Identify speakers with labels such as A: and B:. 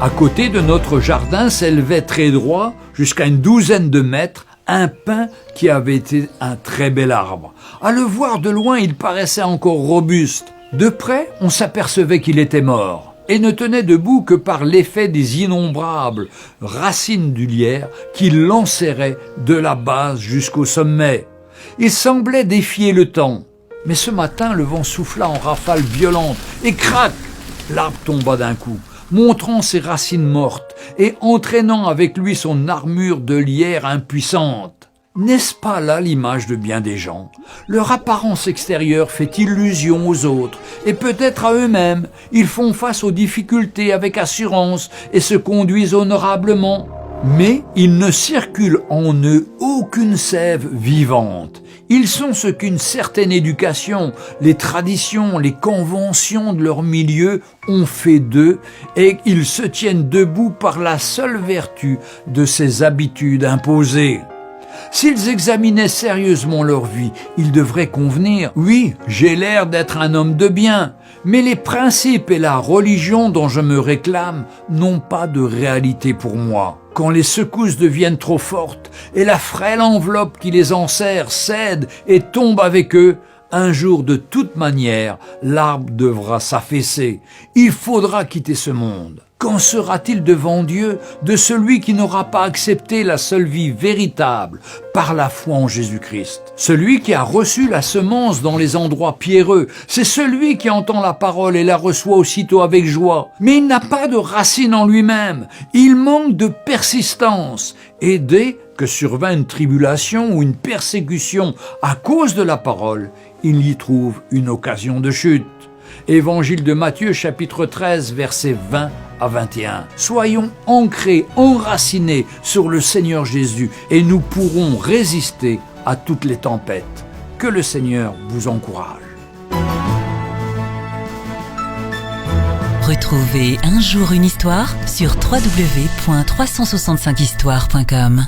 A: À côté de notre jardin s'élevait très droit, jusqu'à une douzaine de mètres, un pin qui avait été un très bel arbre. À le voir de loin, il paraissait encore robuste. De près, on s'apercevait qu'il était mort et ne tenait debout que par l'effet des innombrables racines du lierre qui l'enserraient de la base jusqu'au sommet. Il semblait défier le temps. Mais ce matin, le vent souffla en rafales violentes et crac, l'arbre tomba d'un coup, montrant ses racines mortes et entraînant avec lui son armure de lierre impuissante. N'est-ce pas là l'image de bien des gens? Leur apparence extérieure fait illusion aux autres et peut-être à eux-mêmes. Ils font face aux difficultés avec assurance et se conduisent honorablement. Mais il ne circule en eux aucune sève vivante. Ils sont ce qu'une certaine éducation, les traditions, les conventions de leur milieu ont fait d'eux et ils se tiennent debout par la seule vertu de ces habitudes imposées. S'ils examinaient sérieusement leur vie, ils devraient convenir. Oui, j'ai l'air d'être un homme de bien, mais les principes et la religion dont je me réclame n'ont pas de réalité pour moi. Quand les secousses deviennent trop fortes et la frêle enveloppe qui les enserre cède et tombe avec eux, un jour de toute manière, l'arbre devra s'affaisser. Il faudra quitter ce monde. Qu'en sera-t-il devant Dieu de celui qui n'aura pas accepté la seule vie véritable par la foi en Jésus-Christ? Celui qui a reçu la semence dans les endroits pierreux, c'est celui qui entend la parole et la reçoit aussitôt avec joie. Mais il n'a pas de racine en lui-même, il manque de persistance. Et dès que survint une tribulation ou une persécution à cause de la parole, il y trouve une occasion de chute. Évangile de Matthieu, chapitre 13, versets 20 à 21. Soyons ancrés, enracinés sur le Seigneur Jésus et nous pourrons résister à toutes les tempêtes. Que le Seigneur vous encourage.
B: Retrouvez Un jour une histoire sur www.365histoire.com.